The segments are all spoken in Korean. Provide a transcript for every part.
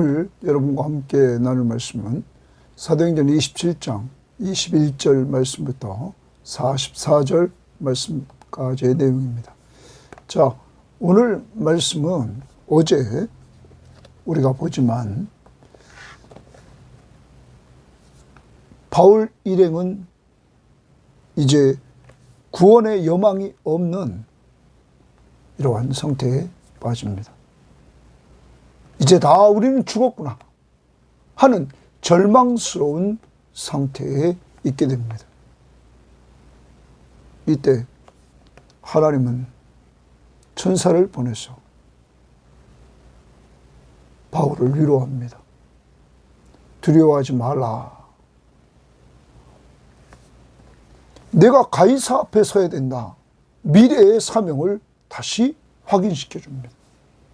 오늘 여러분과 함께 나눌 말씀은 사도행전 27장 21절 말씀부터 44절 말씀까지의 내용입니다. 자, 오늘 말씀은 어제 우리가 보지만 바울 일행은 이제 구원의 여망이 없는 이러한 상태에 빠집니다. 이제 다 우리는 죽었구나 하는 절망스러운 상태에 있게 됩니다. 이때 하나님은 천사를 보내서 바울을 위로합니다. 두려워하지 말라. 내가 가이사 앞에 서야 된다. 미래의 사명을 다시 확인시켜 줍니다.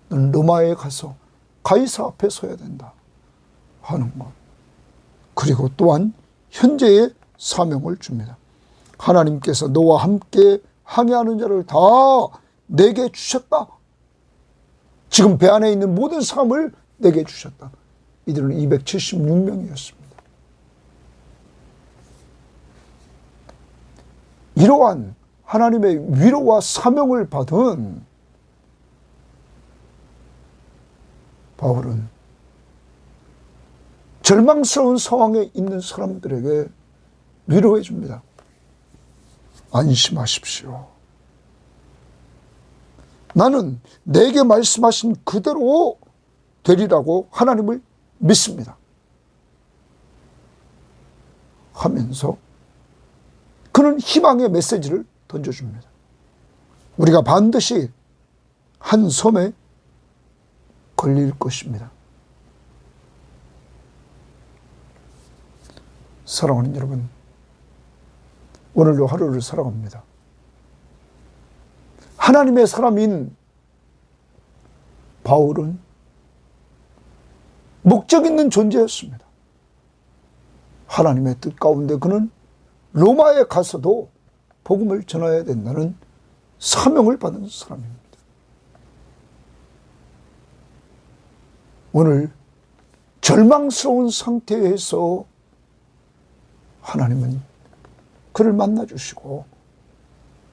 너는 로마에 가서 가이사 앞에 서야 된다 하는 것. 그리고 또한 현재의 사명을 줍니다. 하나님께서 너와 함께 항해하는 자를 다 내게 주셨다. 지금 배 안에 있는 모든 사람을 내게 주셨다. 이들은 276명이었습니다. 이러한 하나님의 위로와 사명을 받은 바울은 절망스러운 상황에 있는 사람들에게 위로해 줍니다. 안심하십시오. 나는 내게 말씀하신 그대로 되리라고 하나님을 믿습니다. 하면서 그는 희망의 메시지를 던져줍니다. 우리가 반드시 한 섬에 걸릴 것입니다. 사랑하는 여러분, 오늘도 하루를 살아갑니다. 하나님의 사람인 바울은 목적 있는 존재였습니다. 하나님의 뜻 가운데 그는 로마에 가서도 복음을 전해야 된다는 사명을 받은 사람입니다. 오늘 절망스러운 상태에서 하나님은 그를 만나주시고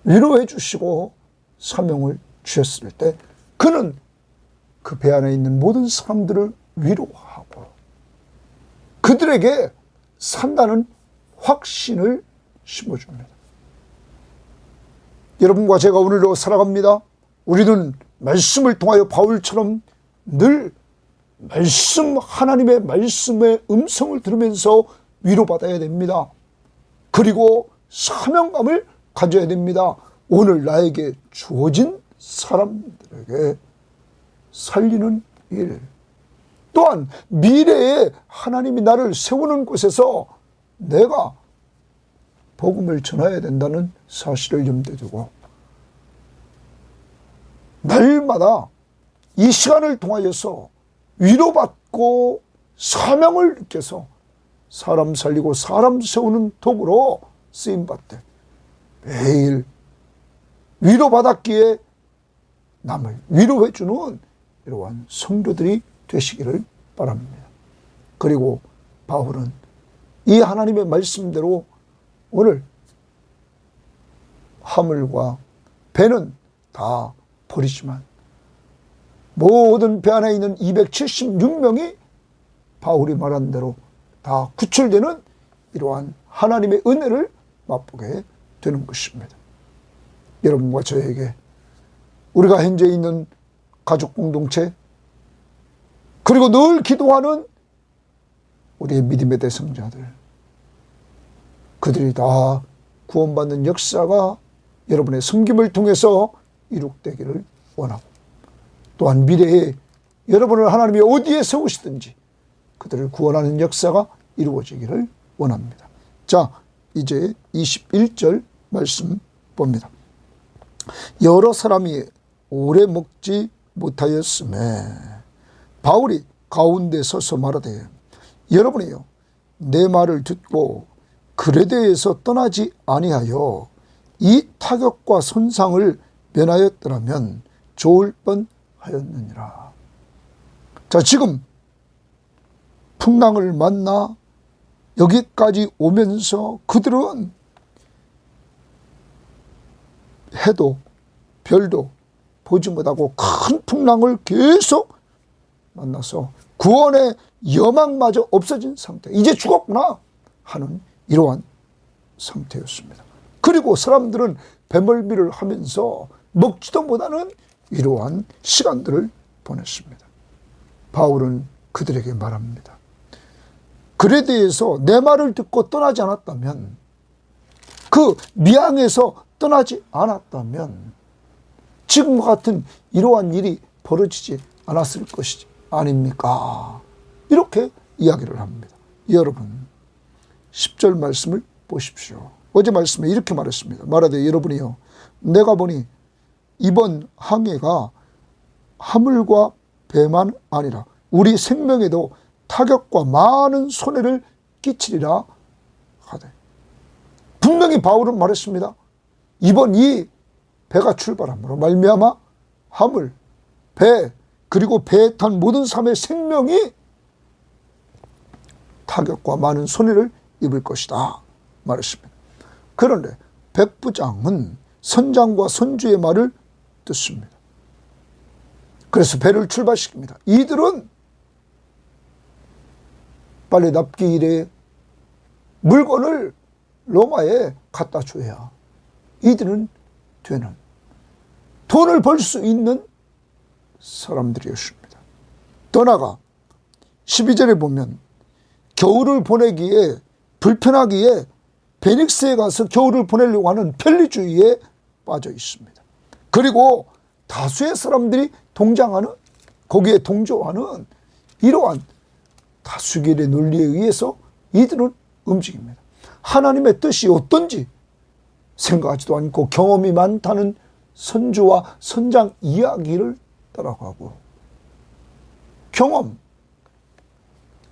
위로해 주시고 사명을 주셨을 때 그는 그 배 안에 있는 모든 사람들을 위로하고 그들에게 산다는 확신을 심어줍니다. 여러분과 제가 오늘도 살아갑니다. 우리는 말씀을 통하여 바울처럼 늘 하나님의 말씀의 음성을 들으면서 위로받아야 됩니다. 그리고 사명감을 가져야 됩니다. 오늘 나에게 주어진 사람들에게 살리는 일, 또한 미래에 하나님이 나를 세우는 곳에서 내가 복음을 전해야 된다는 사실을 염두에 두고 날마다 이 시간을 통하여서 위로받고 사명을 느껴서 사람 살리고 사람 세우는 도구로 쓰임받되 매일 위로받았기에 남을 위로해주는 이러한 성도들이 되시기를 바랍니다. 그리고 바울은 이 하나님의 말씀대로 오늘 화물과 배는 다 버리지만 모든 배 안에 있는 276명이 바울이 말한 대로 다 구출되는 이러한 하나님의 은혜를 맛보게 되는 것입니다. 여러분과 저에게 우리가 현재 있는 가족 공동체 그리고 늘 기도하는 우리의 믿음의 대성자들, 그들이 다 구원받는 역사가 여러분의 섬김을 통해서 이룩되기를 원하고 또한 미래에 여러분을 하나님이 어디에 세우시든지 그들을 구원하는 역사가 이루어지기를 원합니다. 자, 이제 21절 말씀 봅니다. 여러 사람이 오래 먹지 못하였음에 바울이 가운데 서서 말하되 여러분이요 내 말을 듣고 그레데에서 떠나지 아니하여 이 타격과 손상을 면하였더라면 좋을 뻔하였느니라. 자, 지금 풍랑을 만나 여기까지 오면서 그들은 해도 별도 보지 못하고 큰 풍랑을 계속 만나서 구원의 여망마저 없어진 상태, 이제 죽었구나 하는 이러한 상태였습니다. 그리고 사람들은 배멀미를 하면서 먹지도 못하는 이러한 시간들을 보냈습니다. 바울은 그들에게 말합니다. 글에 대해서 내 말을 듣고 떠나지 않았다면, 그 미항에서 떠나지 않았다면 지금과 같은 이러한 일이 벌어지지 않았을 것이 아닙니까? 이렇게 이야기를 합니다. 여러분 10절 말씀을 보십시오. 어제 말씀에 이렇게 말했습니다. 말하되 여러분이요, 내가 보니 이번 항해가 화물과 배만 아니라 우리 생명에도 타격과 많은 손해를 끼치리라 하되. 분명히 바울은 말했습니다. 이번 이 배가 출발함으로 말미암아 화물, 배, 그리고 배에 탄 모든 사람의 생명이 타격과 많은 손해를 입을 것이다 말했습니다. 그런데 백부장은 선장과 선주의 말을 듣습니다. 그래서 배를 출발시킵니다. 이들은 빨리 납기 일에 물건을 로마에 갖다 줘야 이들은 되는, 돈을 벌 수 있는 사람들이었습니다. 더 나아가 12절에 보면 겨울을 보내기에 불편하기에 베닉스에 가서 겨울을 보내려고 하는 편리주의에 빠져 있습니다. 그리고 다수의 사람들이 동장하는, 거기에 동조하는 이러한 다수결의 논리에 의해서 이들은 움직입니다. 하나님의 뜻이 어떤지 생각하지도 않고 경험이 많다는 선주와 선장 이야기를 따라가고, 경험,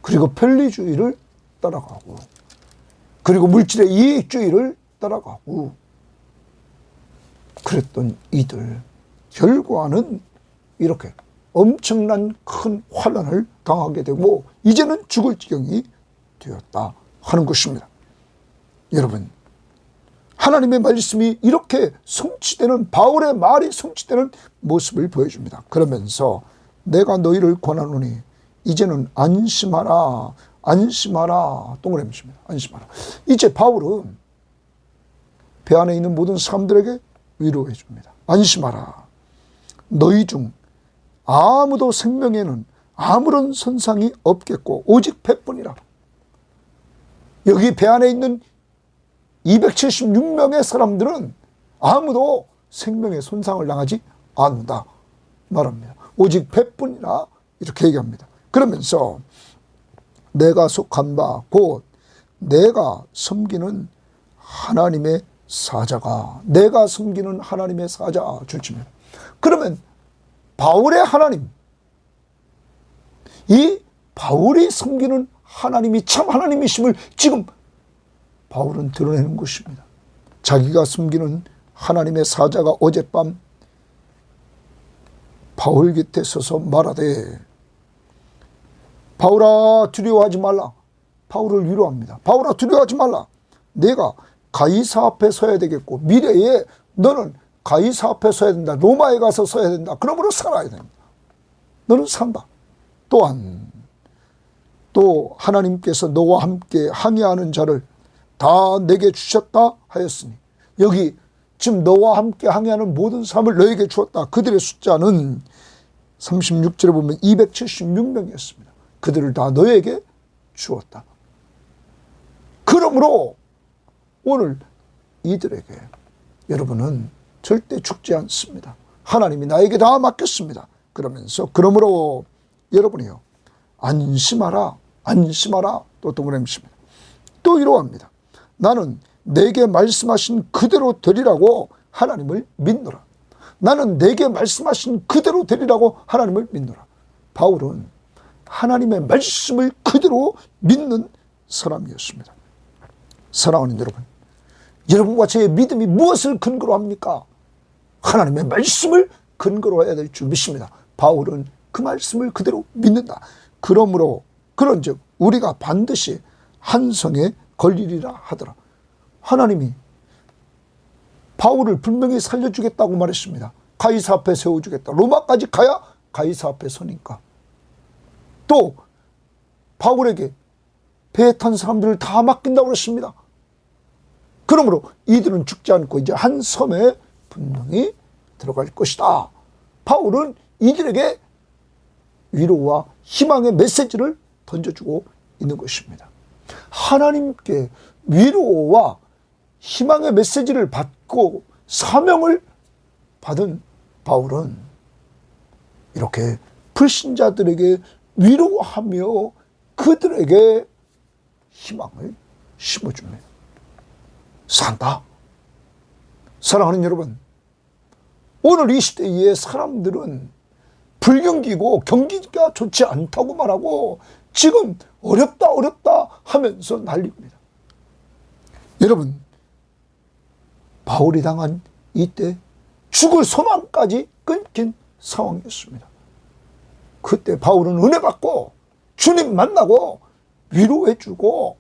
그리고 편리주의를 따라가고, 그리고 물질의 이익주의를 따라가고 그랬던 이들, 결과는 이렇게 엄청난 큰 환난을 당하게 되고 이제는 죽을 지경이 되었다 하는 것입니다. 여러분, 하나님의 말씀이 이렇게 성취되는, 바울의 말이 성취되는 모습을 보여줍니다. 그러면서 내가 너희를 권하노니 이제는 안심하라, 안심하라, 동그라미 칩니다. 안심하라. 이제 바울은 배 안에 있는 모든 사람들에게 위로해 줍니다. 안심하라. 너희 중 아무도 생명에는 아무런 손상이 없겠고 오직 배뿐이라. 여기 배 안에 있는 276명의 사람들은 아무도 생명의 손상을 당하지 않는다 말합니다. 오직 배뿐이라 이렇게 얘기합니다. 그러면서 내가 속한 바 곧 내가 섬기는 하나님의 사자가, 내가 섬기는 하나님의 사자 줄칩니다. 그러면 바울의 하나님, 이 바울이 섬기는 하나님이 참 하나님이심을 지금 바울은 드러내는 것입니다. 자기가 섬기는 하나님의 사자가 어젯밤 바울 곁에 서서 말하되, 바울아 두려워하지 말라. 바울을 위로합니다. 바울아 두려워하지 말라. 내가 가이사 앞에 서야 되겠고 미래에 너는 가이사 앞에 서야 된다. 로마에 가서 서야 된다. 그러므로 살아야 된다. 너는 산다. 또한 또 하나님께서 너와 함께 항해하는 자를 다 내게 주셨다 하였으니, 여기 지금 너와 함께 항해하는 모든 사람을 너에게 주었다. 그들의 숫자는 36절에 보면 276명이었습니다. 그들을 다 너에게 주었다. 그러므로 오늘 이들에게 여러분은 절대 죽지 않습니다. 하나님이 나에게 다 맡겼습니다. 그러면서 그러므로 여러분이요, 안심하라, 안심하라. 또 동그라미 칩니다. 또 이러합니다. 나는 내게 말씀하신 그대로 되리라고 하나님을 믿노라. 나는 내게 말씀하신 그대로 되리라고 하나님을 믿노라. 바울은 하나님의 말씀을 그대로 믿는 사람이었습니다. 사랑하는 여러분, 여러분과 저의 믿음이 무엇을 근거로 합니까? 하나님의 말씀을 근거로 해야 될 줄 믿습니다. 바울은 그 말씀을 그대로 믿는다. 그러므로 그런즉 우리가 반드시 한 성에 걸리리라 하더라. 하나님이 바울을 분명히 살려주겠다고 말했습니다. 가이사 앞에 세워주겠다. 로마까지 가야 가이사 앞에 서니까. 또 바울에게 배에 탄 사람들을 다 맡긴다고 그랬습니다. 그러므로 이들은 죽지 않고 이제 한 섬에 분명히 들어갈 것이다. 바울은 이들에게 위로와 희망의 메시지를 던져주고 있는 것입니다. 하나님께 위로와 희망의 메시지를 받고 사명을 받은 바울은 이렇게 불신자들에게 위로하며 그들에게 희망을 심어줍니다. 산다. 사랑하는 여러분, 오늘 이 시대의 사람들은 불경기고 경기가 좋지 않다고 말하고 지금 어렵다 하면서 난립니다. 여러분, 바울이 당한 이때 죽을 소망까지 끊긴 상황이었습니다. 그때 바울은 은혜 받고 주님 만나고 위로해주고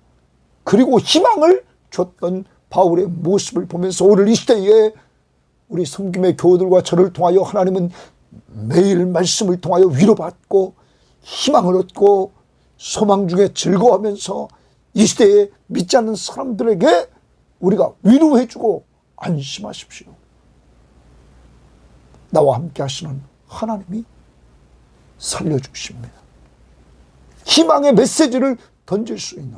그리고 희망을 줬던 바울의 모습을 보면서 오늘 이 시대에 우리 섬김의 교우들과 저를 통하여 하나님은 매일 말씀을 통하여 위로받고 희망을 얻고 소망 중에 즐거워하면서 이 시대에 믿지 않는 사람들에게 우리가 위로해주고 안심하십시오. 나와 함께 하시는 하나님이 살려주십니다. 희망의 메시지를 던질 수 있는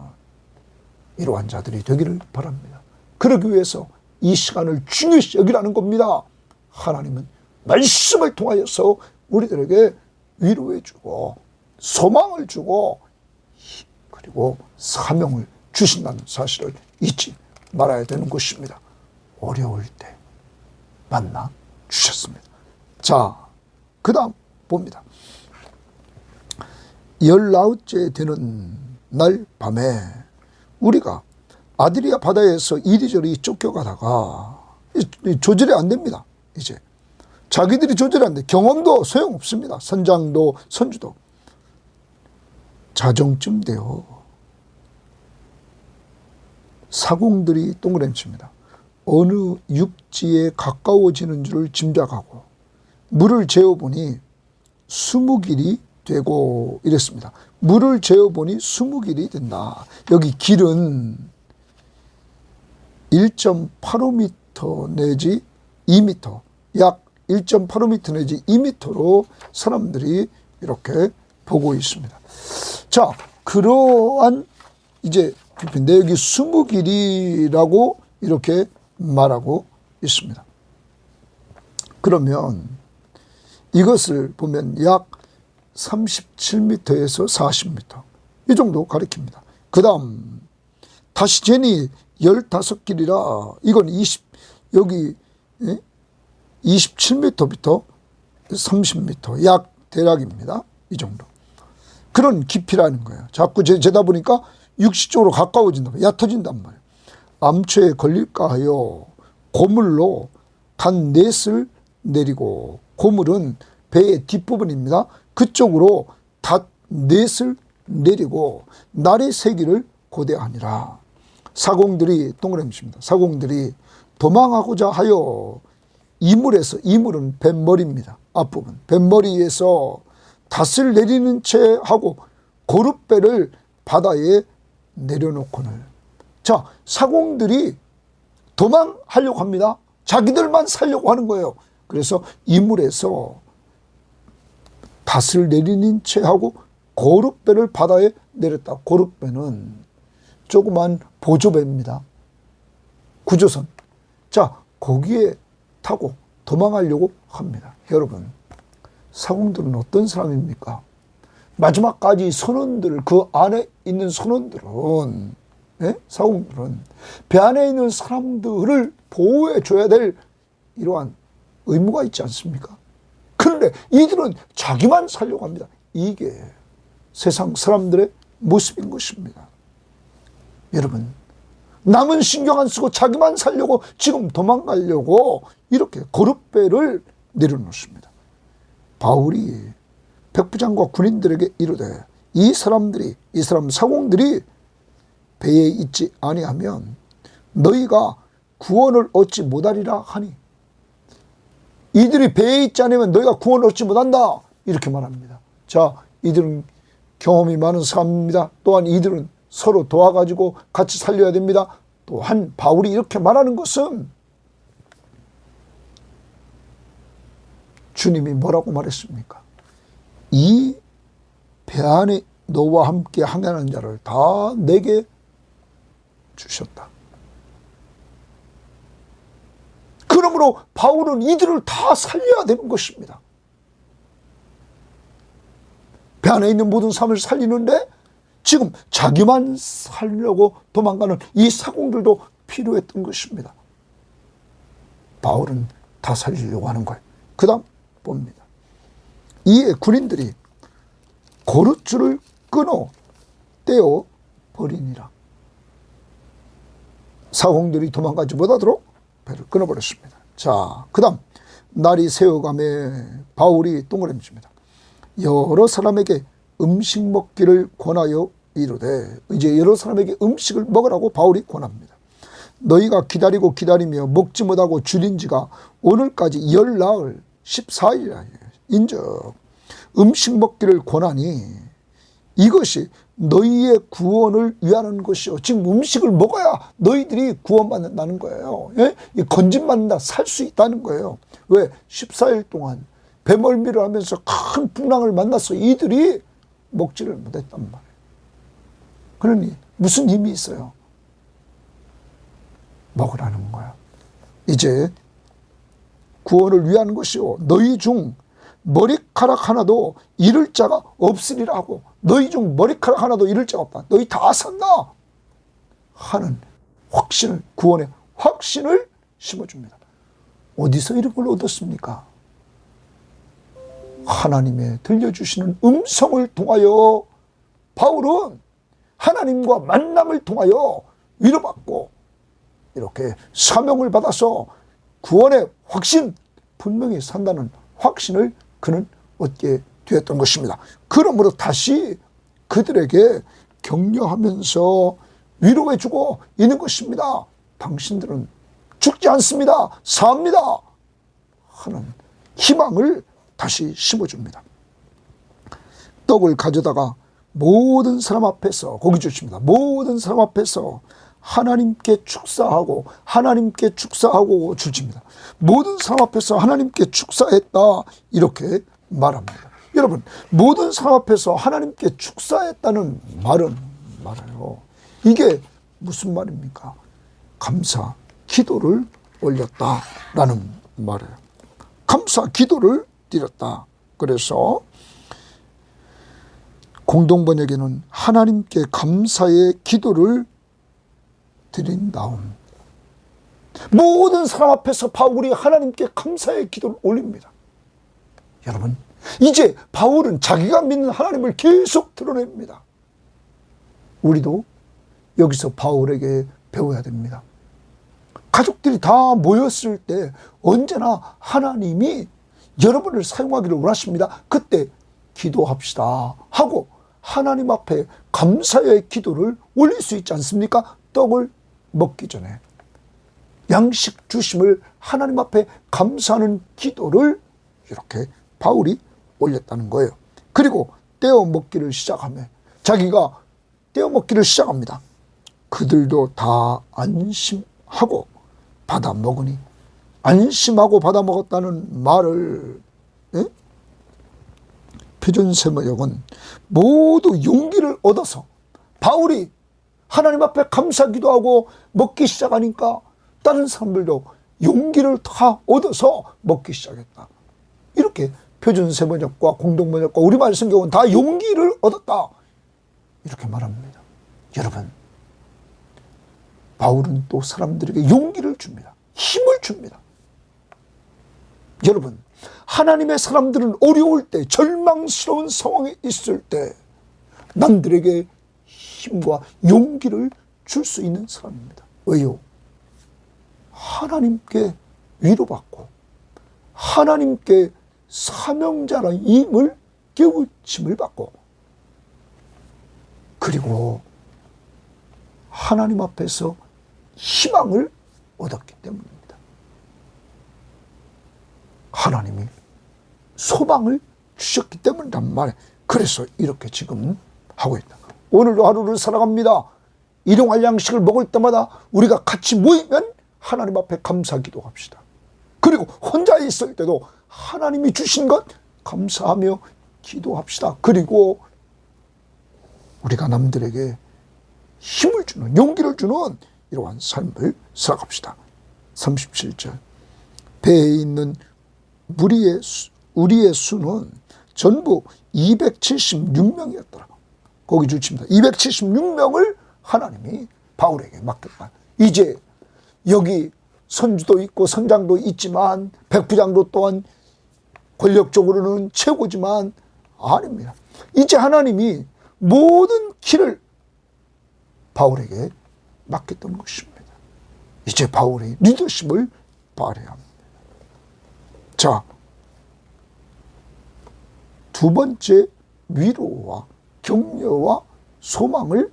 이러한 자들이 되기를 바랍니다. 그러기 위해서 이 시간을 중요시 여기라는 겁니다. 하나님은 말씀을 통하여서 우리들에게 위로해주고 소망을 주고 그리고 사명을 주신다는 사실을 잊지 말아야 되는 것입니다. 어려울 때 만나 주셨습니다. 자, 그 다음 봅니다. 19째 되는 날 밤에 우리가 아드리아 바다에서 이리저리 쫓겨가다가 조절이 안 됩니다. 이제 자기들이 조절이 안 돼. 경험도 소용없습니다. 선장도 선주도 자정쯤 되어 사공들이 동그라미칩니다. 어느 육지에 가까워지는 줄을 짐작하고 물을 재어보니 20길이 되고 이랬습니다. 물을 재어보니 20길이 된다. 여기 길은 1.85m 내지 2m, 약 1.85m 내지 2m로 사람들이 이렇게 보고 있습니다. 자, 그러한 이제 근데 여기 20길이라고 이렇게 말하고 있습니다. 그러면 이것을 보면 약 37m에서 40m 이 정도 가리킵니다. 그 다음 다시 제니 15길이라 이건 여기 27m부터 30m 약 대략입니다. 이 정도. 그런 깊이라는 거예요. 자꾸 재다 보니까 육식적으로 가까워진다. 얕아진단 말이에요. 암초에 걸릴까 하여 고물로 단 넷을 내리고, 고물은 배의 뒷부분입니다. 그쪽으로 닷 넷을 내리고 날의 세기를 고대하니라. 사공들이 동그라미입니다. 사공들이 도망하고자 하여 이물에서, 이물은 뱃머리입니다. 앞부분 뱃머리에서 닷을 내리는 채 하고 고룻배를 바다에 내려놓고는. 자, 사공들이 도망하려고 합니다. 자기들만 살려고 하는 거예요. 그래서 이물에서 닷을 내리는 채 하고 고룻배를 바다에 내렸다. 고룻배는 조그만 보조배입니다. 구조선. 자, 거기에 타고 도망하려고 합니다. 여러분, 사공들은 어떤 사람입니까? 마지막까지 선원들, 그 안에 있는 선원들은, 사공들은 배 안에 있는 사람들을 보호해 줘야 될 이러한 의무가 있지 않습니까? 그런데 이들은 자기만 살려고 합니다. 이게 세상 사람들의 모습인 것입니다. 여러분, 남은 신경 안 쓰고 자기만 살려고 지금 도망가려고 이렇게 고룻배를 내려놓습니다. 바울이 백부장과 군인들에게 이르되 이 사람 사공들이 배에 있지 아니하면 너희가 구원을 얻지 못하리라 하니, 이들이 배에 있지 않으면 너희가 구원을 얻지 못한다, 이렇게 말합니다. 자, 이들은 경험이 많은 사람입니다. 또한 이들은 서로 도와가지고 같이 살려야 됩니다. 또한 바울이 이렇게 말하는 것은 주님이 뭐라고 말했습니까? 이 배 안에 너와 함께 항해하는 자를 다 내게 주셨다. 그러므로 바울은 이들을 다 살려야 되는 것입니다. 배 안에 있는 모든 사람을 살리는데 지금 자기만 살려고 도망가는 이 사공들도 필요했던 것입니다. 바울은 다 살리려고 하는 거예요. 그 다음 봅니다. 이에 군인들이 고룻줄을 끊어 떼어 버리니라. 사공들이 도망가지 못하도록 배를 끊어버렸습니다. 자, 그 다음 날이 새어가매 바울이 동그라미 칩니다. 여러 사람에게 음식 먹기를 권하여 이르되, 이제 여러 사람에게 음식을 먹으라고 바울이 권합니다. 너희가 기다리며 먹지 못하고 줄인 지가 오늘까지 열나흘 14일이라 인적 음식 먹기를 권하니 이것이 너희의 구원을 위하는 것이요. 지금 음식을 먹어야 너희들이 구원받는다는 거예요. 예? 건진받는다, 살 수 있다는 거예요. 왜? 14일 동안 배멀미를 하면서 큰 풍랑을 만나서 이들이 먹지를 못했단 말이에요. 그러니 무슨 힘이 있어요? 먹으라는 거야. 이제 구원을 위한 것이요. 너희 중 머리카락 하나도 잃을 자가 없으리라 하고, 너희 중 머리카락 하나도 잃을 자가 없다. 너희 다 산다 하는 확신을, 구원의 확신을 심어줍니다. 어디서 이런 걸 얻었습니까? 하나님의 들려주시는 음성을 통하여 바울은 하나님과 만남을 통하여 위로받고 이렇게 사명을 받아서 구원의 확신, 분명히 산다는 확신을 그는 얻게 되었던 것입니다. 그러므로 다시 그들에게 격려하면서 위로해주고 있는 것입니다. 당신들은 죽지 않습니다, 삽니다 하는 희망을 다시 심어줍니다. 떡을 가져다가 모든 사람 앞에서, 거기 주십니다. 모든 사람 앞에서 하나님께 축사하고 주십니다. 모든 사람 앞에서 하나님께 축사했다, 이렇게 말합니다. 여러분, 모든 사람 앞에서 하나님께 축사했다는 말은 말아요. 이게 무슨 말입니까? 감사 기도를 올렸다라는 말이에요. 감사 기도를 드렸다. 그래서 공동번역에는 하나님께 감사의 기도를 드린 다음, 모든 사람 앞에서 바울이 하나님께 감사의 기도를 올립니다. 여러분, 이제 바울은 자기가 믿는 하나님을 계속 드러냅니다. 우리도 여기서 바울에게 배워야 됩니다. 가족들이 다 모였을 때 언제나 하나님이 여러분을 사용하기를 원하십니다. 그때 기도합시다 하고 하나님 앞에 감사의 기도를 올릴 수 있지 않습니까? 떡을 먹기 전에 양식 주심을 하나님 앞에 감사하는 기도를 이렇게 바울이 올렸다는 거예요. 그리고 떼어 먹기를 시작하며 자기가 떼어 먹기를 시작합니다. 그들도 다 안심하고 받아 먹으니, 안심하고 받아 먹었다는 말을 표준세번역은 모두 용기를 얻어서, 바울이 하나님 앞에 감사 기도하고 먹기 시작하니까 다른 사람들도 용기를 다 얻어서 먹기 시작했다. 이렇게 표준세번역과 공동번역과 우리말 성경은 다 용기를 얻었다, 이렇게 말합니다. 여러분, 바울은 또 사람들에게 용기를 줍니다. 힘을 줍니다. 여러분, 하나님의 사람들은 어려울 때, 절망스러운 상황에 있을 때 남들에게 힘과 용기를 줄 수 있는 사람입니다. 왜요? 하나님께 위로받고 하나님께 사명자라는 힘을 깨우침을 받고 그리고 하나님 앞에서 희망을 얻었기 때문입니다. 하나님이 소망을 주셨기 때문이란 말이에요. 그래서 이렇게 지금 하고 있다. 오늘도 하루를 살아갑니다. 일용할 양식을 먹을 때마다 우리가 같이 모이면 하나님 앞에 감사 기도합시다. 그리고 혼자 있을 때도 하나님이 주신 것 감사하며 기도합시다. 그리고 우리가 남들에게 힘을 주는, 용기를 주는 이러한 삶을 살아갑시다. 37절. 배에 있는 우리의 수는 전부 276명이었더라. 거기 주칩니다. 276명을 하나님이 바울에게 맡겼다. 이제 여기 선주도 있고 선장도 있지만 백부장도 또한 권력적으로는 최고지만 아닙니다. 이제 하나님이 모든 길을 바울에게 맡겼던 것입니다. 이제 바울이 리더십을 발휘해야 합니다. 자, 두 번째 위로와 격려와 소망을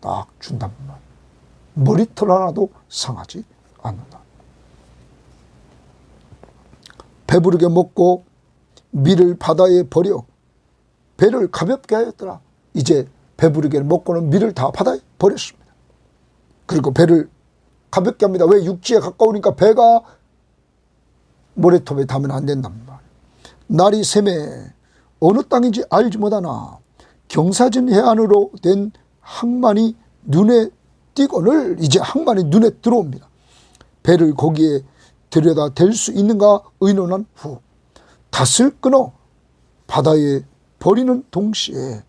딱 준단 말이에요. 머리털 하나도 상하지 않는다. 배부르게 먹고 밀을 바다에 버려 배를 가볍게 하였더라. 이제 배부르게 먹고는 밀을 다 바다에 버렸습니다. 그리고 배를 가볍게 합니다. 왜? 육지에 가까우니까 배가 모래톱에 닿으면 안 된단 말이에요. 날이 새매 어느 땅인지 알지 못하나 경사진 해안으로 된 항만이 눈에 띄거늘 이제 항만이 눈에 들어옵니다. 배를 거기에 들여다 댈 수 있는가 의논한 후 닷을 끊어 바다에 버리는 동시에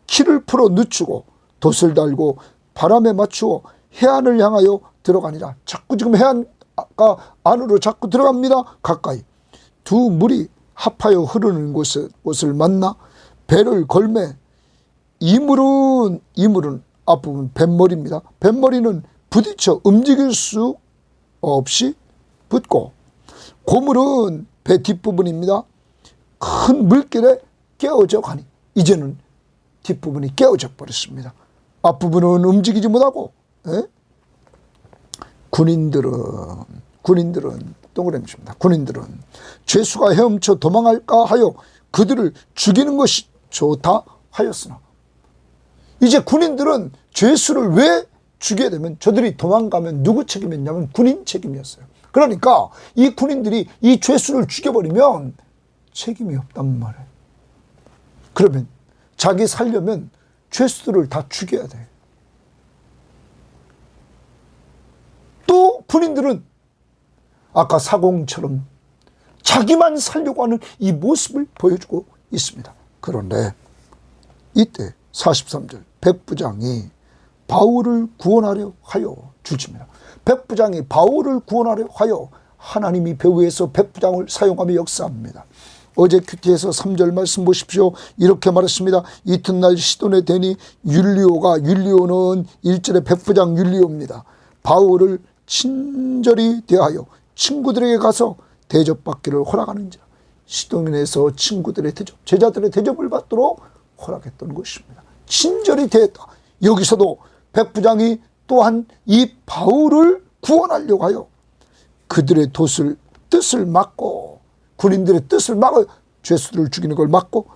키를 풀어 늦추고 돛을 달고 바람에 맞추어 해안을 향하여 들어가니라. 자꾸 지금 해안가 안으로 자꾸 들어갑니다. 가까이 두 물이 합하여 흐르는 곳을 만나 배를 걸매 이물은 앞부분 뱃머리입니다. 뱃머리는 부딪혀 움직일 수 없이 붙고 고물은 배 뒷부분입니다. 큰 물길에 깨어져 가니 이제는 뒷부분이 깨어져 버렸습니다. 앞부분은 움직이지 못하고 군인들은 동그라미입니다. 군인들은 죄수가 헤엄쳐 도망할까 하여 그들을 죽이는 것이 좋다 하였으나 이제 군인들은 죄수를 왜 죽여야 되면 저들이 도망가면 누구 책임이었냐면 군인 책임이었어요. 그러니까 이 군인들이 이 죄수를 죽여버리면 책임이 없단 말이에요. 그러면 자기 살려면 죄수들을 다 죽여야 돼. 또 군인들은 아까 사공처럼 자기만 살려고 하는 이 모습을 보여주고 있습니다. 그런데 이때 43절 백부장이 바울을 구원하려 하여 주집니다. 백부장이 바울을 구원하려 하여 하나님이 배후에서 백부장을 사용하며 역사합니다. 어제 큐티에서 3절 말씀 보십시오. 이렇게 말했습니다. 이튿날 시돈에 대니 율리오는 1절의 백부장 율리오입니다. 바울을 친절히 대하여 친구들에게 가서 대접받기를 허락하는지라. 시돈에서 친구들의 대접, 제자들의 대접을 받도록 허락했던 것입니다. 친절히 대했다. 여기서도 백부장이 또한 이 바울을 구원하려고 하여 그들의 뜻을 막고 군인들의 뜻을 막아 죄수들을 죽이는 걸 막고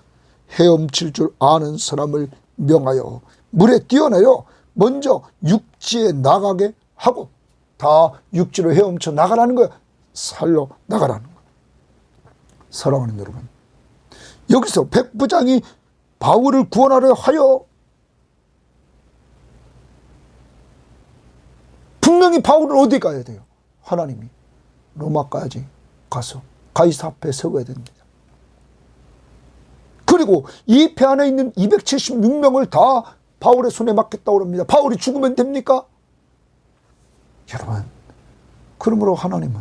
헤엄칠 줄 아는 사람을 명하여 물에 뛰어내려 먼저 육지에 나가게 하고 다 육지로 헤엄쳐 나가라는 거야. 살러 나가라는 거야. 사랑하는 여러분, 여기서 백부장이 바울을 구원하려 하여 분명히 바울은 어디 가야 돼요? 하나님이 로마까지 가서 가이사 앞에 세워야 됩니다. 그리고 이 배 안에 있는 276명을 다 바울의 손에 맡겼다고 합니다. 바울이 죽으면 됩니까? 여러분, 그러므로 하나님은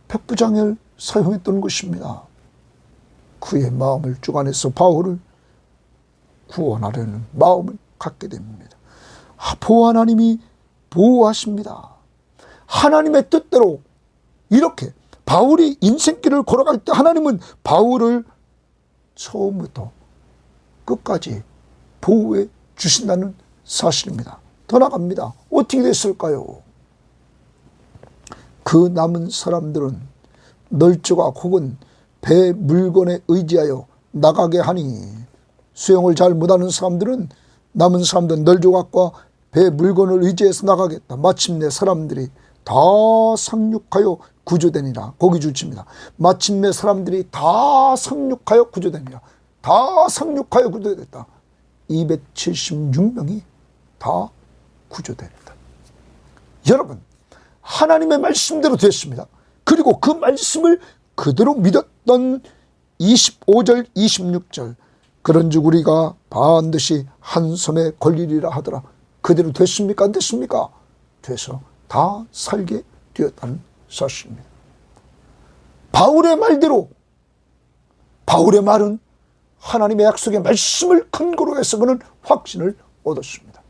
백부장을 사용했던 것입니다. 그의 마음을 주관해서 바울을 구원하려는 마음을 갖게 됩니다. 하나님이 보호하십니다. 하나님의 뜻대로 이렇게 바울이 인생길을 걸어갈 때 하나님은 바울을 처음부터 끝까지 보호해 주신다는 사실입니다. 더 나갑니다. 어떻게 됐을까요? 그 남은 사람들은 널조각 혹은 배 물건에 의지하여 나가게 하니, 수영을 잘 못하는 사람들은 남은 사람들은 널조각과 배 물건을 의지해서 나가겠다. 마침내 사람들이 다 상륙하여 구조되니라. 거기 주칩니다. 마침내 사람들이 다 상륙하여 구조되니라. 다 상륙하여 구조됐다. 276명이 다 구조됩니다. 여러분, 하나님의 말씀대로 됐습니다. 그리고 그 말씀을 그대로 믿었던 25절 26절, 그런즉 우리가 반드시 한 섬에 걸리리라 하더라. 그대로 됐습니까? 안 됐습니까? 돼서 다 살게 되었다는 사실입니다. 바울의 말대로, 바울의 말은 하나님의 약속의 말씀을 근거로 해서 그는 확신을 얻었습니다.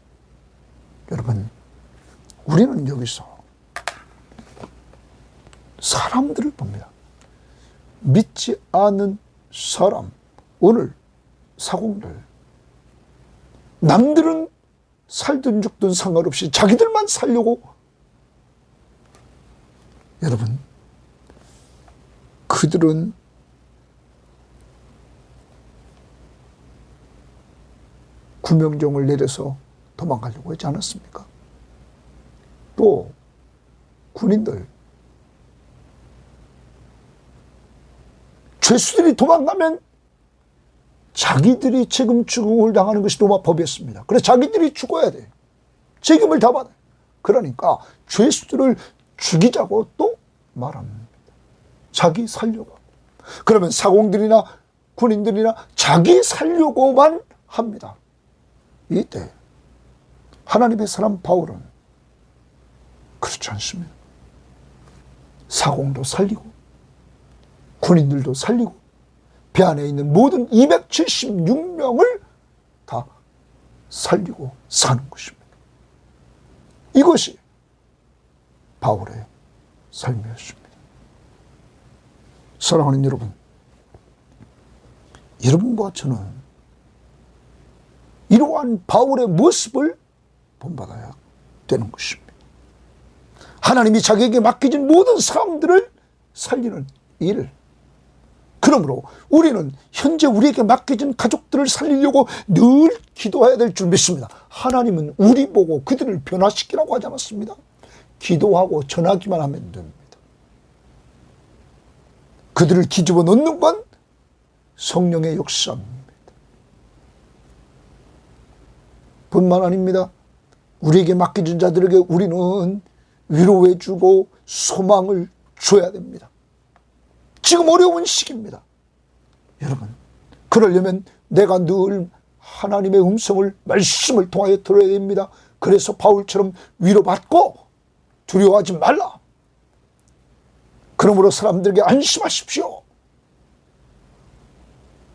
여러분, 우리는 여기서 사람들을 봅니다. 믿지 않은 사람, 오늘 사공들, 남들은 살든 죽든 상관없이 자기들만 살려고, 여러분, 그들은 구명정을 내려서 도망가려고 하지 않았습니까? 또 군인들, 죄수들이 도망가면 자기들이 책임 추궁을 당하는 것이 로마 법이었습니다. 그래서 자기들이 죽어야 돼. 책임을 다 받아요. 그러니까 죄수들을 죽이자고 또 말합니다. 자기 살려고. 그러면 사공들이나 군인들이나 자기 살려고만 합니다. 이때 하나님의 사람 바울은 그렇지 않습니다. 사공도 살리고 군인들도 살리고 배 안에 있는 모든 276명을 다 살리고 사는 것입니다. 이것이 바울의 삶이었습니다. 사랑하는 여러분, 여러분과 저는 이러한 바울의 모습을 본받아야 되는 것입니다. 하나님이 자기에게 맡겨진 모든 사람들을 살리는 일, 그러므로 우리는 현재 우리에게 맡겨진 가족들을 살리려고 늘 기도해야 될 줄 믿습니다. 하나님은 우리 보고 그들을 변화시키라고 하지 않았습니다. 기도하고 전하기만 하면 됩니다. 그들을 뒤집어 놓는 건 성령의 역사입니다. 뿐만 아닙니다. 우리에게 맡겨진 자들에게 우리는 위로해주고 소망을 줘야 됩니다. 지금 어려운 시기입니다. 여러분, 그러려면 내가 늘 하나님의 음성을, 말씀을 통하여 들어야 됩니다. 그래서 바울처럼 위로받고 두려워하지 말라. 그러므로 사람들에게 안심하십시오.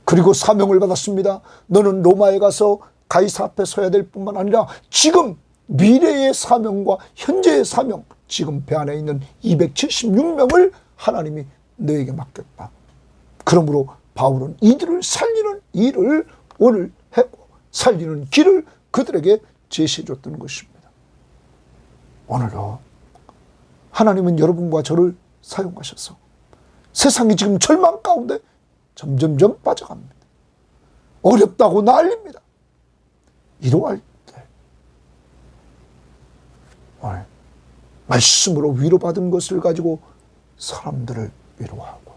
그리고 사명을 받았습니다. 너는 로마에 가서 가이사 앞에 서야 될 뿐만 아니라 지금 미래의 사명과 현재의 사명, 지금 배 안에 있는 276명을 하나님이 너에게 맡겼다. 그러므로 바울은 이들을 살리는 일을 오늘 했고 살리는 길을 그들에게 제시해 줬던 것입니다. 오늘도 하나님은 여러분과 저를 사용하셔서 세상이 지금 절망 가운데 점점점 빠져갑니다. 어렵다고 난립니다. 이러할 때 오늘 말씀으로 위로받은 것을 가지고 사람들을 위로하고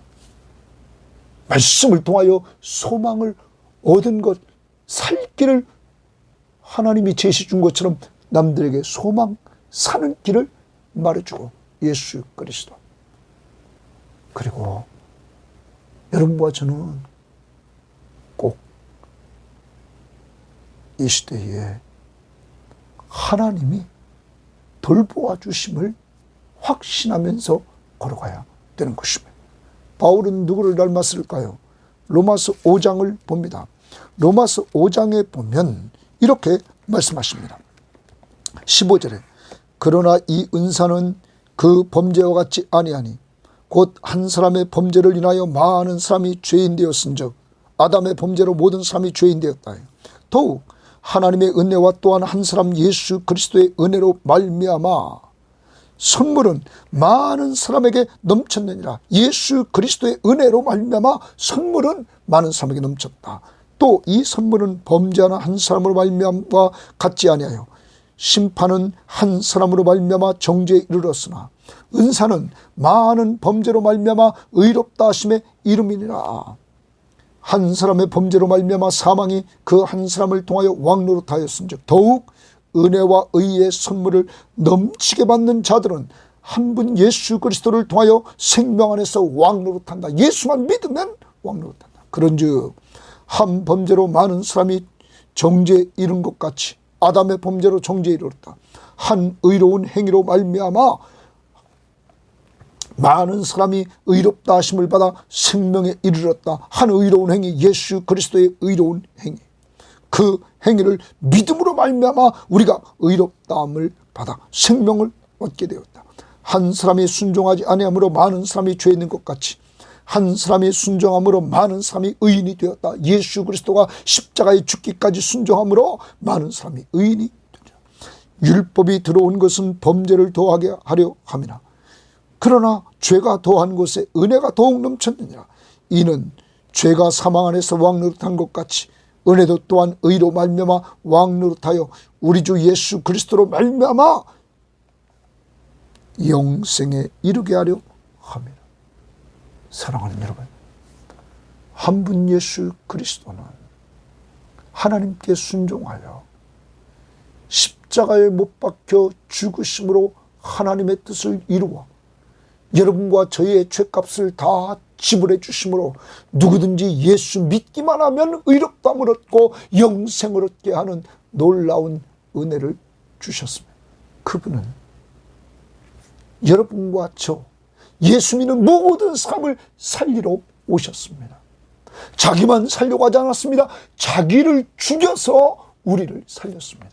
말씀을 통하여 소망을 얻은 것, 살 길을 하나님이 제시 준 것처럼 남들에게 소망 사는 길을 말해주고, 예수 그리스도. 그리고 여러분과 저는 꼭 이 시대에 하나님이 돌보아 주심을 확신하면서 걸어가야 되는 것입니다. 바울은 누구를 닮았을까요? 로마서 5장을 봅니다. 로마서 5장에 보면 이렇게 말씀하십니다. 15절에 그러나 이 은사는 그 범죄와 같지 아니하니 곧 한 사람의 범죄를 인하여 많은 사람이 죄인 되었은즉 아담의 범죄로 모든 사람이 죄인 되었다. 더욱 하나님의 은혜와 또한 한 사람 예수 그리스도의 은혜로 말미암아 선물은 많은 사람에게 넘쳤느니라. 예수 그리스도의 은혜로 말미암아 선물은 많은 사람에게 넘쳤다. 또 이 선물은 범죄하는 한 사람으로 말미암아 같지 아니하여 심판은 한 사람으로 말미암아 정죄에 이르렀으나 은사는 많은 범죄로 말미암아 의롭다 하심에 이름이니라. 한 사람의 범죄로 말미암아 사망이 그 한 사람을 통하여 왕노릇하였은즉 더욱 은혜와 의의 선물을 넘치게 받는 자들은 한 분 예수 그리스도를 통하여 생명 안에서 왕노릇한다. 예수만 믿으면 왕노릇한다. 그런즉 한 범죄로 많은 사람이 정죄에 이른 것 같이 아담의 범죄로 정죄에 이르렀다. 한 의로운 행위로 말미암아 많은 사람이 의롭다 하심을 받아 생명에 이르렀다. 한 의로운 행위, 예수 그리스도의 의로운 행위. 그 행위를 믿음으로 말미암아 우리가 의롭다함을 받아 생명을 얻게 되었다. 한 사람이 순종하지 아니함으로 많은 사람이 죄 있는 것 같이 한 사람이 순종함으로 많은 사람이 의인이 되었다. 예수 그리스도가 십자가에 죽기까지 순종함으로 많은 사람이 의인이 되었다. 율법이 들어온 것은 범죄를 더하게 하려 함이나 그러나 죄가 더한 곳에 은혜가 더욱 넘쳤느니라. 이는 죄가 사망 안에서 왕노릇한 것 같이 은혜도 또한 의로 말미암아 왕노릇하여 우리 주 예수 그리스도로 말미암아 영생에 이르게 하려 함이라. 사랑하는 여러분, 한 분 예수 그리스도는 하나님께 순종하여 십자가에 못 박혀 죽으심으로 하나님의 뜻을 이루어 여러분과 저희의 죄값을 다 지불해 주심으로 누구든지 예수 믿기만 하면 의롭다함을 얻고 영생을 얻게 하는 놀라운 은혜를 주셨습니다. 그분은 여러분과 저 예수 믿는 모든 사람을 살리러 오셨습니다. 자기만 살려고 하지 않았습니다. 자기를 죽여서 우리를 살렸습니다.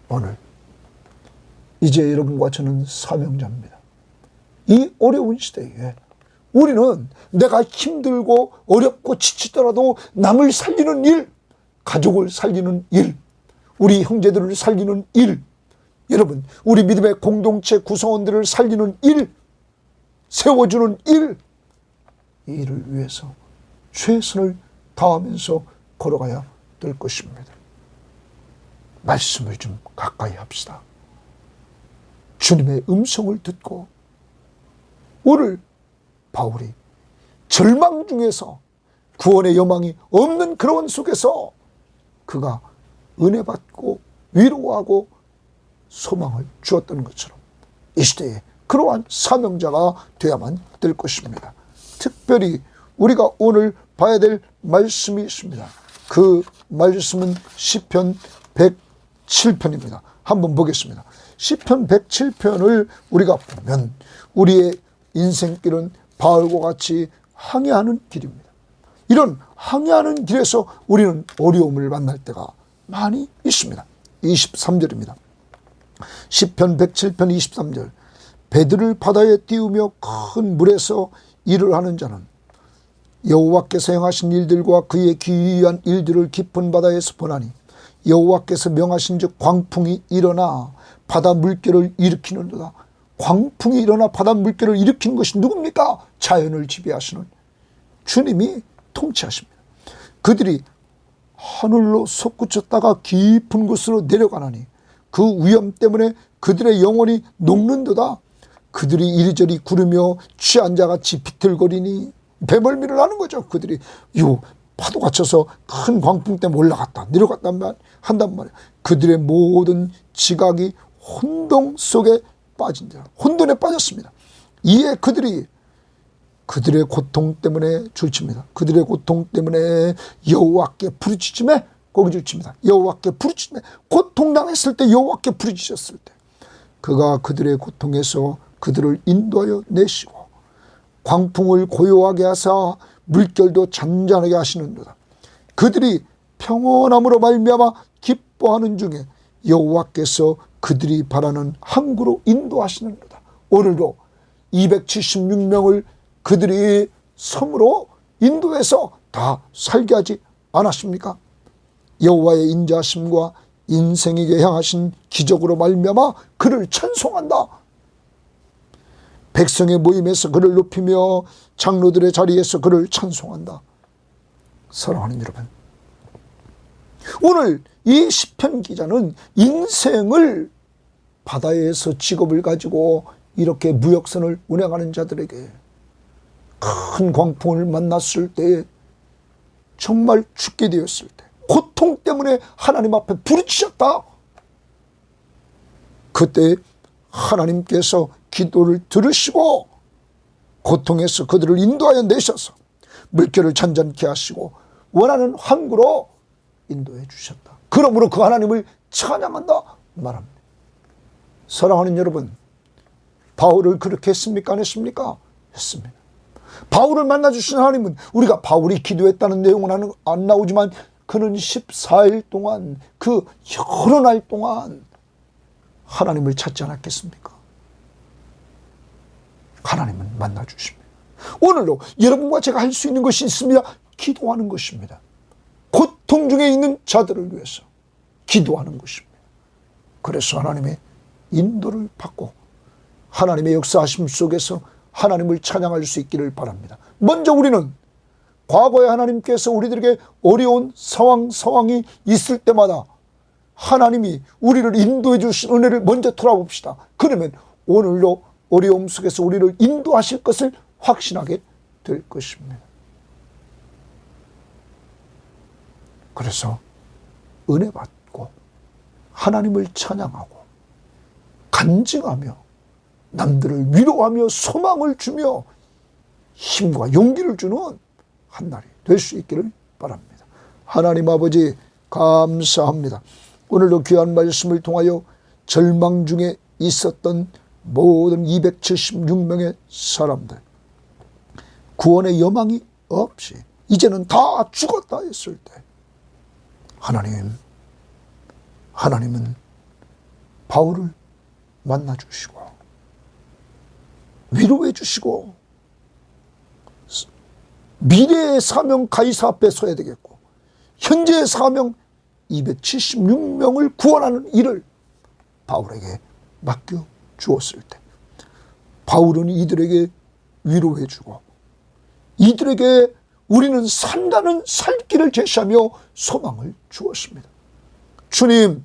오늘 이제 여러분과 저는 사명자입니다. 이 어려운 시대에 우리는 내가 힘들고 어렵고 지치더라도 남을 살리는 일, 가족을 살리는 일, 우리 형제들을 살리는 일, 여러분 우리 믿음의 공동체 구성원들을 살리는 일, 세워주는 일, 이 일을 위해서 최선을 다하면서 걸어가야 될 것입니다. 말씀을 좀 가까이 합시다. 주님의 음성을 듣고 오늘 바울이 절망 중에서 구원의 여망이 없는 그런 속에서 그가 은혜 받고 위로하고 소망을 주었던 것처럼 이 시대에 그러한 사명자가 되어야만 될 것입니다. 특별히 우리가 오늘 봐야 될 말씀이 있습니다. 그 말씀은 시편 107편입니다. 한번 보겠습니다. 시편 107편을 우리가 보면 우리의 인생길은 바울과 같이 항해하는 길입니다. 이런 항해하는 길에서 우리는 어려움을 만날 때가 많이 있습니다. 23절입니다. 시편 107편 23절. 배들을 바다에 띄우며 큰 물에서 일을 하는 자는 여호와께서 행하신 일들과 그의 기이한 일들을 깊은 바다에서 보나니 여호와께서 명하신 즉 광풍이 일어나 바다 물결을 일으키는도다. 광풍이 일어나 바다 물결을 일으키는 것이 누굽니까? 자연을 지배하시는 주님이 통치하십니다. 그들이 하늘로 솟구쳤다가 깊은 곳으로 내려가나니 그 위험 때문에 그들의 영혼이 녹는도다. 그들이 이리저리 구르며 취한 자같이 비틀거리니 배멀미를 하는 거죠. 그들이 파도가 쳐서 큰 광풍 때문에 올라갔다 내려갔다 한단 말이에요. 그들의 모든 지각이 혼동 속에 빠진 자, 혼돈에 빠졌습니다. 이에 그들이 그들의 고통 때문에 줄칩니다. 그들의 고통 때문에 여호와께 부르짖음에 거기 줄칩니다. 여호와께 부르짖음에 고통당했을 때 여호와께 부르짖었을 때 그가 그들의 고통에서 그들을 인도하여 내시고 광풍을 고요하게 하사 물결도 잔잔하게 하시는도다. 그들이 평온함으로 말미암아 기뻐하는 중에 여호와께서 그들이 바라는 항구로 인도하시는도다. 오늘도 276명을 그들이 섬으로 인도해서 다 살게 하지 않았습니까? 여호와의 인자하심과 인생에게 향하신 기적으로 말미암아 그를 찬송한다. 백성의 모임에서 그를 높이며 장로들의 자리에서 그를 찬송한다. 사랑하는 여러분, 오늘 이 시편 기자는 인생을 바다에서 직업을 가지고 이렇게 무역선을 운행하는 자들에게 큰 광풍을 만났을 때, 정말 죽게 되었을 때, 고통 때문에 하나님 앞에 부르짖었다. 그때 하나님께서 기도를 들으시고 고통에서 그들을 인도하여 내셔서 물결을 잔잔케 하시고 원하는 항구로 인도해 주셨다. 그러므로 그 하나님을 찬양한다 말합니다. 사랑하는 여러분, 바울을 그렇게 했습니까? 안 했습니까? 했습니다. 바울을 만나주신 하나님은, 우리가 바울이 기도했다는 내용은 안 나오지만 그는 14일 동안, 그 여러 날 동안 하나님을 찾지 않았겠습니까? 하나님은 만나주십니다. 오늘도 여러분과 제가 할 수 있는 것이 있습니다. 기도하는 것입니다. 고통 중에 있는 자들을 위해서 기도하는 것입니다. 그래서 하나님의 인도를 받고 하나님의 역사하심 속에서 하나님을 찬양할 수 있기를 바랍니다. 먼저 우리는 과거에 하나님께서 우리들에게 어려운 상황이 있을 때마다 하나님이 우리를 인도해 주신 은혜를 먼저 돌아봅시다. 그러면 오늘도 어려움 속에서 우리를 인도하실 것을 확신하게 될 것입니다. 그래서 은혜 받고 하나님을 찬양하고 간증하며 남들을 위로하며 소망을 주며 힘과 용기를 주는 한 날이 될 수 있기를 바랍니다. 하나님 아버지, 감사합니다. 오늘도 귀한 말씀을 통하여 절망 중에 있었던 모든 276명의 사람들, 구원의 여망이 없이 이제는 다 죽었다 했을 때, 하나님은 바울을 만나주시고 위로해 주시고 미래의 사명 가이사 앞에 서야 되겠고 현재의 사명 276명을 구원하는 일을 바울에게 맡겨 주었을 때, 바울은 이들에게 위로해 주고 이들에게 우리는 산다는 살 길을 제시하며 소망을 주었습니다. 주님,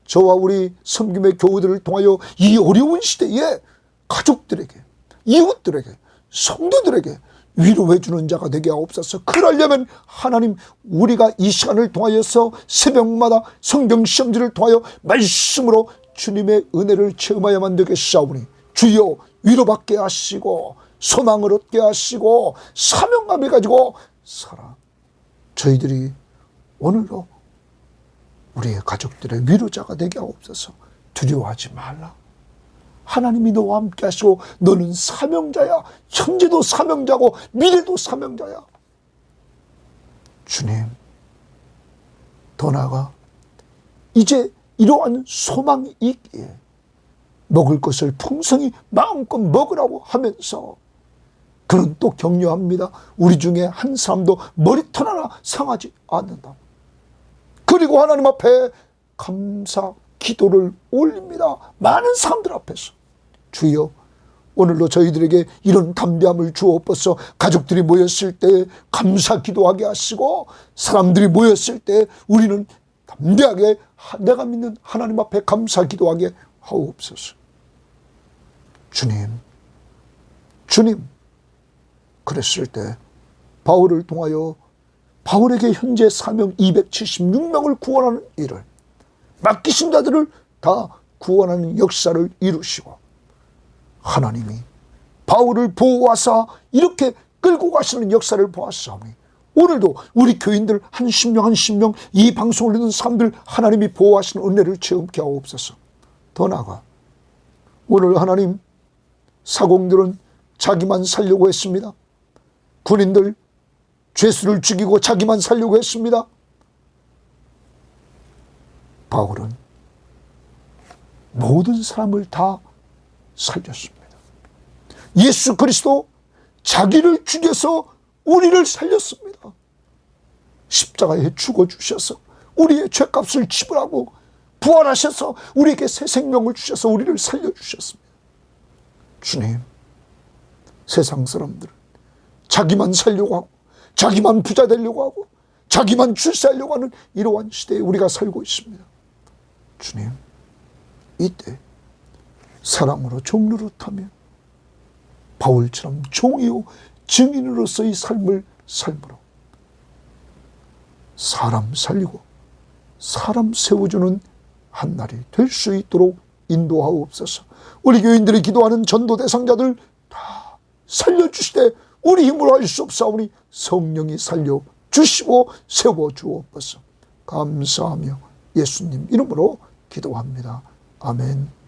저와 우리 섬김의 교우들을 통하여 이 어려운 시대에 가족들에게, 이웃들에게, 성도들에게 위로해 주는 자가 되게 하옵소서. 그러려면 하나님, 우리가 이 시간을 통하여서 새벽마다 성경 시험지를 통하여 말씀으로 주님의 은혜를 체험하여만 되겠사오니 주여 위로받게 하시고 소망을 얻게 하시고 사명감을 가지고 살아 저희들이 오늘도 우리의 가족들의 위로자가 되게 하옵소서. 두려워하지 말라. 하나님이 너와 함께 하시고 너는 사명자야. 현재도 사명자고 미래도 사명자야. 주님, 더 나아가 이제 이러한 소망이 있기에 먹을 것을 풍성히 마음껏 먹으라고 하면서 그는 또 격려합니다. 우리 중에 한 사람도 머리털 하나 상하지 않는다. 그리고 하나님 앞에 감사 기도를 올립니다. 많은 사람들 앞에서. 주여, 오늘도 저희들에게 이런 담대함을 주옵소서. 가족들이 모였을 때 감사 기도하게 하시고 사람들이 모였을 때 우리는 담대하게 내가 믿는 하나님 앞에 감사 기도하게 하옵소서. 주님, 그랬을 때 바울을 통하여 바울에게 현재 사명 276명을 구원하는 일을, 맡기신 자들을 다 구원하는 역사를 이루시고 하나님이 바울을 보호하사 이렇게 끌고 가시는 역사를 보았사오니 오늘도 우리 교인들 한 10명 이 방송을 듣는 사람들 하나님이 보호하시는 은혜를 체험케 하옵소서. 더 나아가 오늘 하나님, 사공들은 자기만 살려고 했습니다. 군인들 죄수를 죽이고 자기만 살려고 했습니다. 바울은 모든 사람을 다 살렸습니다. 예수 그리스도 자기를 죽여서 우리를 살렸습니다. 십자가에 죽어주셔서 우리의 죄값을 지불하고 부활하셔서 우리에게 새 생명을 주셔서 우리를 살려주셨습니다. 주님, 세상 사람들은 자기만 살려고 하고 자기만 부자 되려고 하고 자기만 출세하려고 하는 이러한 시대에 우리가 살고 있습니다. 주님, 이때 사랑으로 종노릇하며 바울처럼 종이요 증인으로서의 삶을 삶으로 사람 살리고 사람 세워주는 한 날이 될 수 있도록 인도하옵소서. 우리 교인들이 기도하는 전도 대상자들 다 살려주시되 우리 힘으로 할 수 없사오니 성령이 살려주시고 세워주옵소서. 감사하며 예수님 이름으로 기도합니다. 아멘.